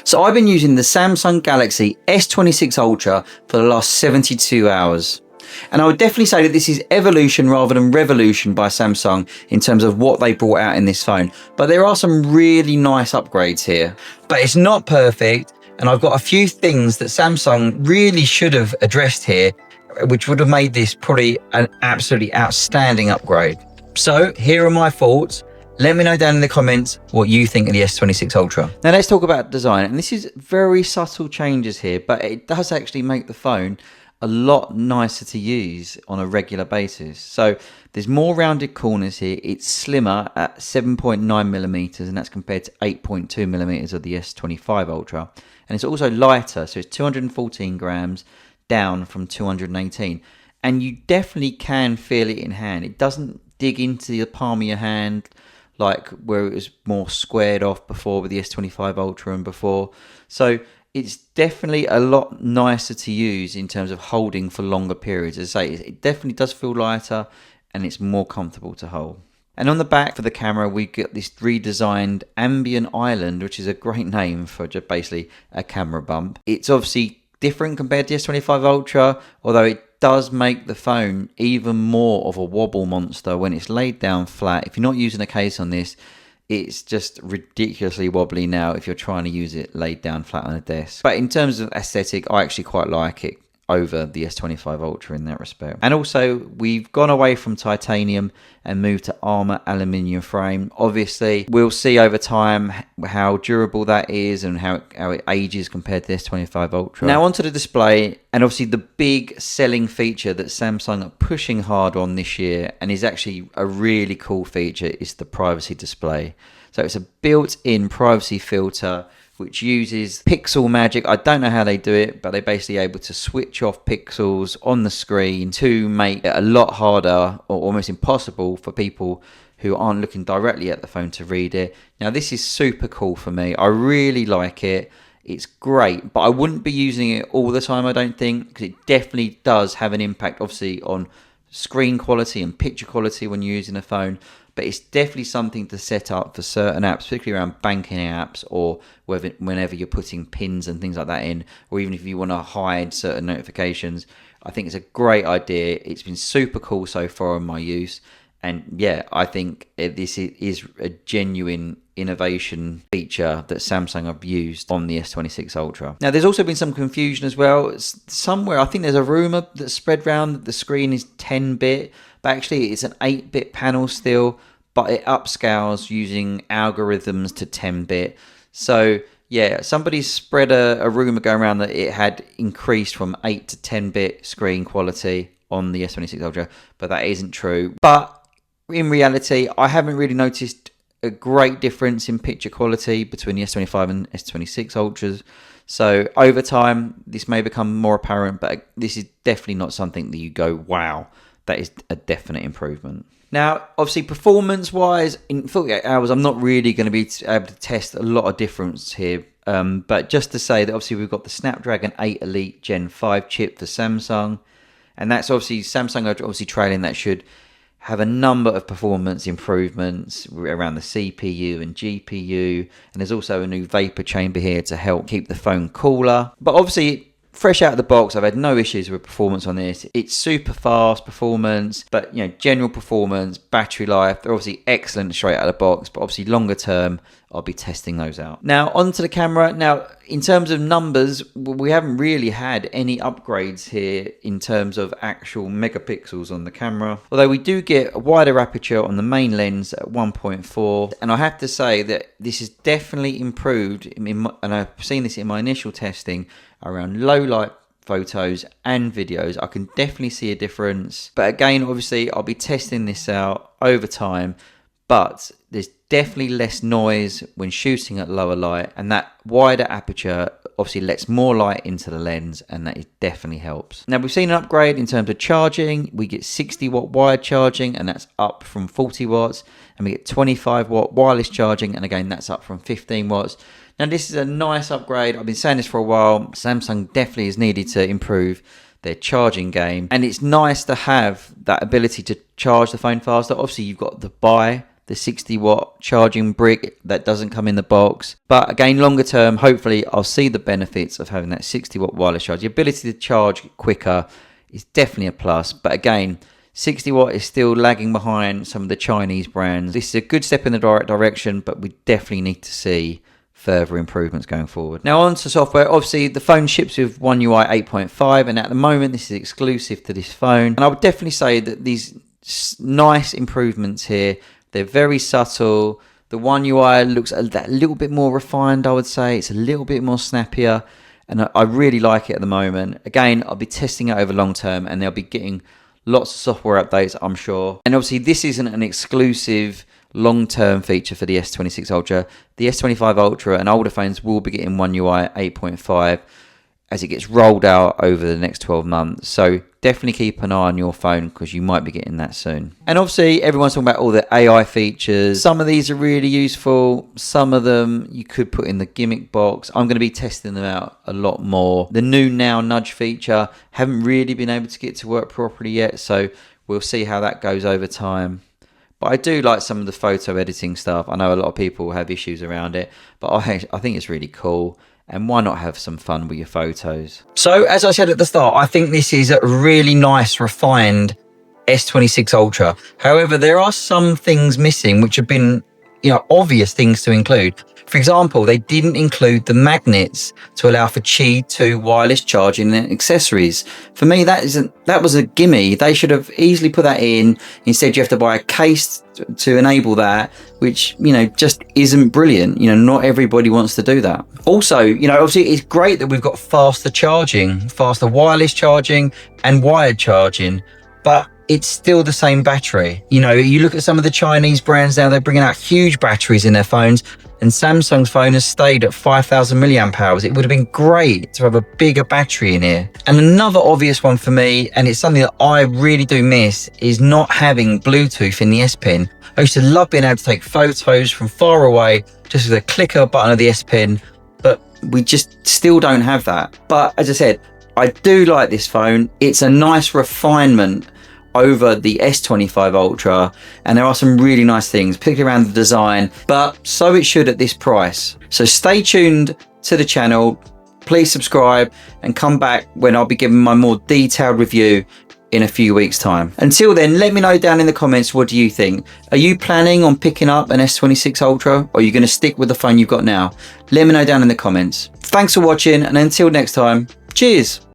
So I've been using the Samsung Galaxy S26 Ultra for the last 72 hours. And I would definitely say that this is evolution rather than revolution by Samsung in terms of what they brought out in this phone. But there are some really nice upgrades here. But it's not perfect, and I've got a few things that Samsung really should have addressed here, which would have made this probably an absolutely outstanding upgrade. So here are my thoughts. Let me know down in the comments what you think of the S26 Ultra. Now let's talk about design. And this is very subtle changes here, but it does actually make the phone a lot nicer to use on a regular basis. So there's more rounded corners here. It's slimmer at 7.9 millimeters, and that's compared to 8.2 millimeters of the S25 Ultra. And it's also lighter, so it's 214 grams down from 218. And you definitely can feel it in hand. It doesn't dig into the palm of your hand like where it was more squared off before with the S25 Ultra and before. So it's definitely a lot nicer to use in terms of holding for longer periods. As I say, it definitely does feel lighter and it's more comfortable to hold. And on the back for the camera, we get this redesigned ambient island, which is a great name for just basically a camera bump. It's obviously different compared to the S25 Ultra, although it does make the phone even more of a wobble monster when it's laid down flat. If you're not using a case on this, it's just ridiculously wobbly now if you're trying to use it laid down flat on a desk. But in terms of aesthetic, I actually quite like it over the S25 Ultra in that respect. And also, we've gone away from titanium and moved to armor aluminium frame. Obviously, we'll see over time how durable that is and how it ages compared to the S25 Ultra. Now onto the display, and obviously the big selling feature that Samsung are pushing hard on this year, and is actually a really cool feature, is the privacy display. So it's a built-in privacy filter which uses pixel magic. I don't know how they do it, but they're basically able to switch off pixels on the screen to make it a lot harder or almost impossible for people who aren't looking directly at the phone to read it. Now this is super cool for me. I really like it. It's great, but I wouldn't be using it all the time, I don't think, because it definitely does have an impact obviously on screen quality and picture quality when you're using a phone. But it's definitely something to set up for certain apps, particularly around banking apps, or whenever you're putting pins and things like that in, or even if you want to hide certain notifications. I think it's a great idea. It's been super cool so far in my use. And yeah, I think this is a genuine innovation feature that Samsung have used on the S26 Ultra. Now, there's also been some confusion as well. Somewhere, I think there's a rumor that spread around that the screen is 10-bit, but actually it's an 8-bit panel still, but it upscales using algorithms to 10-bit. So yeah, somebody's spread a rumor going around that it had increased from 8 to 10-bit screen quality on the S26 Ultra, but that isn't true. But in reality, I haven't really noticed a great difference in picture quality between the S25 and S26 Ultras. So over time, this may become more apparent, but this is definitely not something that you go, wow, that is a definite improvement. Now, obviously, performance-wise, in 48 hours, I'm not really going to be able to test a lot of difference here. But just to say that obviously we've got the Snapdragon 8 Elite Gen 5 chip for Samsung. And that's obviously, Samsung are obviously trailing that should have a number of performance improvements around the CPU and GPU. And there's also a new vapor chamber here to help keep the phone cooler. But obviously, fresh out of the box, I've had no issues with performance on this. It's super fast performance, but general performance, battery life, they're obviously excellent straight out of the box, but obviously longer term, I'll be testing those out. Now, onto the camera. Now, in terms of numbers, we haven't really had any upgrades here in terms of actual megapixels on the camera. Although we do get a wider aperture on the main lens at 1.4. And I have to say that this is definitely improved, and I've seen this in my initial testing around low light photos and videos. I can definitely see a difference. But again, obviously, I'll be testing this out over time. But there's definitely less noise when shooting at lower light, and that wider aperture obviously lets more light into the lens, and that definitely helps. Now, we've seen an upgrade in terms of charging. We get 60 watt wired charging, and that's up from 40 watts, and we get 25 watt wireless charging, and again, that's up from 15 watts. Now, this is a nice upgrade. I've been saying this for a while. Samsung definitely has needed to improve their charging game, and it's nice to have that ability to charge the phone faster. Obviously, you've got the buy the 60-watt charging brick that doesn't come in the box. But again, longer term, hopefully I'll see the benefits of having that 60-watt wireless charge. The ability to charge quicker is definitely a plus. But again, 60 watt is still lagging behind some of the Chinese brands. This is a good step in the right direction, but we definitely need to see further improvements going forward. Now on to software. Obviously the phone ships with One UI 8.5, and at the moment this is exclusive to this phone. And I would definitely say that these nice improvements here, they're very subtle. The One UI looks a little bit more refined, I would say. It's a little bit more snappier, and I really like it at the moment. Again, I'll be testing it over long term, and they'll be getting lots of software updates, I'm sure. And obviously this isn't an exclusive long-term feature for the S26 Ultra. The S25 Ultra and older phones will be getting One UI 8.5 as it gets rolled out over the next 12 months. So definitely keep an eye on your phone, because you might be getting that soon. And obviously everyone's talking about all the AI features. Some of these are really useful. Some of them you could put in the gimmick box. I'm going to be testing them out a lot more. The new Now Nudge feature, haven't really been able to get to work properly yet, so we'll see how that goes over time. But I do like some of the photo editing stuff. I know a lot of people have issues around it, but I think it's really cool. And why not have some fun with your photos? So as I said at the start, I think this is a really nice, refined S26 Ultra. However, there are some things missing which have been, obvious things to include. For example, they didn't include the magnets to allow for Qi 2 wireless charging and accessories. For me, that was a gimme. They should have easily put that in. Instead, you have to buy a case to enable that, which, just isn't brilliant. Not everybody wants to do that. Also, obviously it's great that we've got faster charging, faster wireless charging and wired charging, but it's still the same battery. You look at some of the Chinese brands now, they're bringing out huge batteries in their phones, and Samsung's phone has stayed at 5,000 milliamp hours. It would have been great to have a bigger battery in here. And another obvious one for me, and it's something that I really do miss, is not having Bluetooth in the S Pen. I used to love being able to take photos from far away just with a click of a button of the S Pen, but we just still don't have that. But as I said, I do like this phone. It's a nice refinement over the S25 Ultra, and there are some really nice things, particularly around the design, but so it should at this price. So stay tuned to the channel, please subscribe, and come back when I'll be giving my more detailed review in a few weeks' time. Until then, let me know down in the comments, what do you think? Are you planning on picking up an S26 Ultra, or are you going to stick with the phone you've got now? Let me know down in the comments. Thanks for watching, and until next time, cheers!